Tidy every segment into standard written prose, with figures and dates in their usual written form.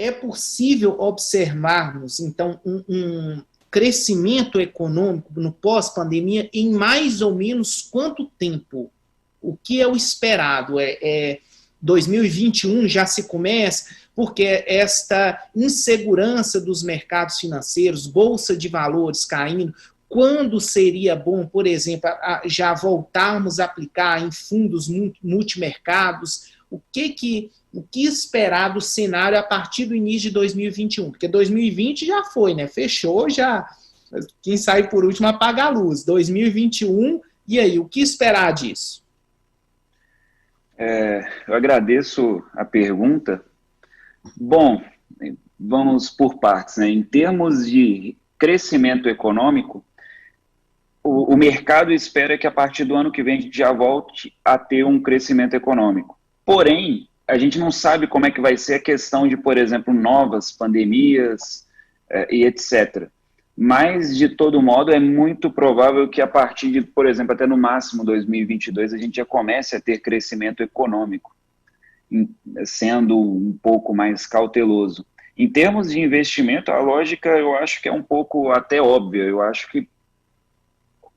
é possível observarmos, então, um crescimento econômico no pós-pandemia em mais ou menos quanto tempo? O que é o esperado? 2021 já se começa, porque esta insegurança dos mercados financeiros, bolsa de valores caindo, quando seria bom, por exemplo, já voltarmos a aplicar em fundos multimercados? O que esperar do cenário a partir do início de 2021? Porque 2020 já foi, né? Fechou, já. Quem sai por último apaga a luz. 2021, e aí, o que esperar disso? Eu agradeço a pergunta. Bom, vamos por partes, né? Em termos de crescimento econômico, o mercado espera que a partir do ano que vem a gente já volte a ter um crescimento econômico. Porém, a gente não sabe como é que vai ser a questão de, por exemplo, novas pandemias e etc. Mas, de todo modo, é muito provável que a partir de, por exemplo, até no máximo 2022, a gente já comece a ter crescimento econômico, sendo um pouco mais cauteloso. Em termos de investimento, a lógica eu acho que é um pouco até óbvia. Eu acho que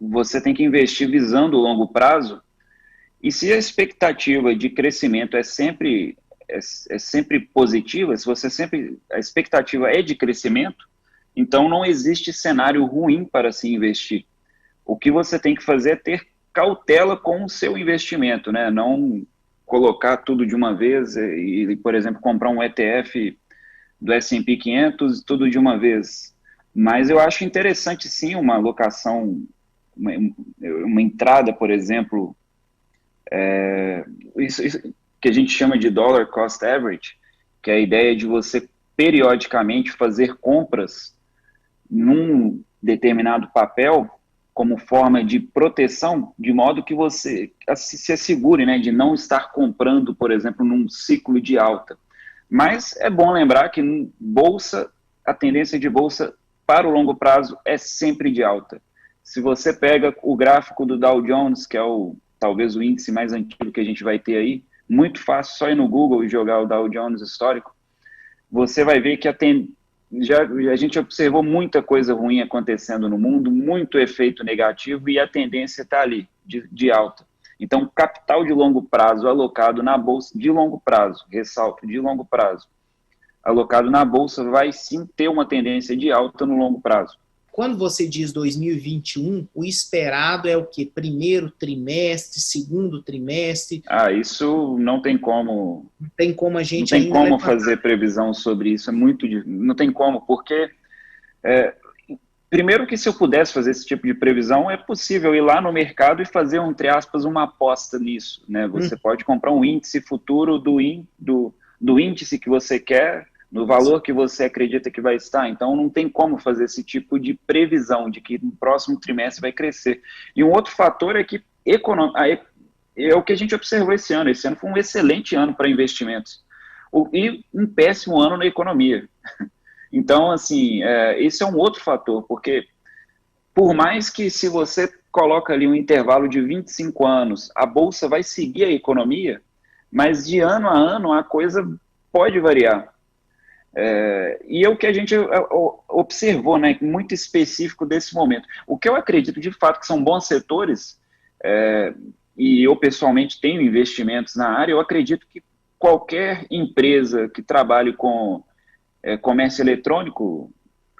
você tem que investir visando o longo prazo, e se a expectativa de crescimento é sempre positiva, se você sempre, a expectativa é de crescimento, então não existe cenário ruim para se investir. O que você tem que fazer é ter cautela com o seu investimento, né? Não colocar tudo de uma vez e, por exemplo, comprar um ETF do S&P 500 tudo de uma vez. Mas eu acho interessante sim uma alocação, uma entrada, por exemplo, isso que a gente chama de dollar cost average, que é a ideia de você periodicamente fazer compras num determinado papel como forma de proteção, de modo que você se assegure, né, de não estar comprando, por exemplo, num ciclo de alta. Mas é bom lembrar que bolsa, a tendência de bolsa para o longo prazo é sempre de alta. Se você pega o gráfico do Dow Jones, que é talvez o índice mais antigo que a gente vai ter aí, muito fácil, só ir no Google e jogar o Dow Jones histórico, você vai ver que a gente observou muita coisa ruim acontecendo no mundo, muito efeito negativo, e a tendência está ali, de alta. Então, capital de longo prazo alocado na bolsa, de longo prazo, ressalto, de longo prazo, alocado na bolsa, vai sim ter uma tendência de alta no longo prazo. Quando você diz 2021, o esperado é o quê? Primeiro trimestre, segundo trimestre? Isso não tem como. Não tem como a gente não tem ainda como fazer previsão sobre isso, não tem como, porque primeiro que se eu pudesse fazer esse tipo de previsão, é possível ir lá no mercado e fazer, entre aspas, uma aposta nisso, né? Você pode comprar um índice futuro do índice que você quer, no valor que você acredita que vai estar. Então, não tem como fazer esse tipo de previsão de que no próximo trimestre vai crescer. E um outro fator é que é o que a gente observou esse ano. Esse ano foi um excelente ano para investimentos e um péssimo ano na economia. Então, assim, esse é um outro fator, porque por mais que se você coloca ali um intervalo de 25 anos, a Bolsa vai seguir a economia, mas de ano a ano a coisa pode variar. E é o que a gente observou, né, muito específico desse momento. O que eu acredito, de fato, que são bons setores, e eu pessoalmente tenho investimentos na área, eu acredito que qualquer empresa que trabalhe com comércio eletrônico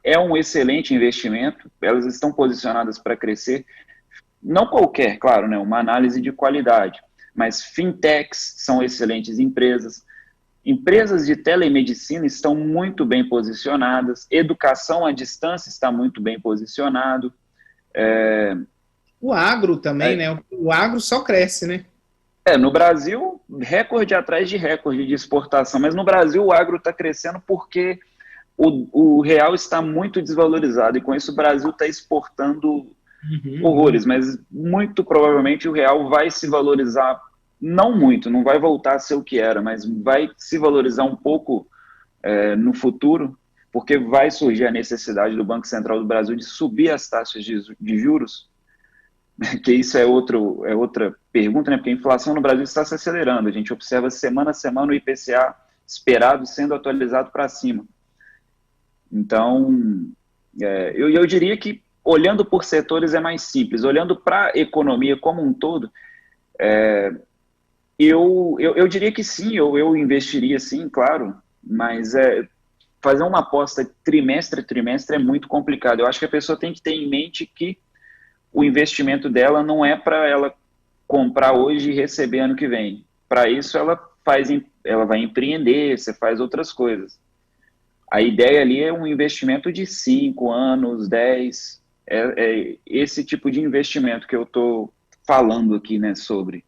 é um excelente investimento, elas estão posicionadas para crescer, não qualquer, claro, né, uma análise de qualidade, mas fintechs são excelentes empresas, empresas de telemedicina estão muito bem posicionadas, educação à distância está muito bem posicionado. O agro também, né? O agro só cresce, né? No Brasil, recorde atrás de recorde de exportação, mas no Brasil o agro está crescendo porque o real está muito desvalorizado, e com isso o Brasil está exportando horrores, mas muito provavelmente o real vai se valorizar, não muito, não vai voltar a ser o que era, mas vai se valorizar um pouco no futuro, porque vai surgir a necessidade do Banco Central do Brasil de subir as taxas de juros, que isso é outra pergunta, né? Porque a inflação no Brasil está se acelerando, a gente observa semana a semana o IPCA esperado sendo atualizado para cima. Então, eu diria que, olhando por setores, é mais simples. Olhando para a economia como um todo, eu diria que sim, eu investiria sim, claro, mas fazer uma aposta trimestre a trimestre é muito complicado. Eu acho que a pessoa tem que ter em mente que o investimento dela não é para ela comprar hoje e receber ano que vem. Para isso, ela vai empreender, você faz outras coisas. A ideia ali é um investimento de 5 anos, 10, é esse tipo de investimento que eu estou falando aqui, né, sobre.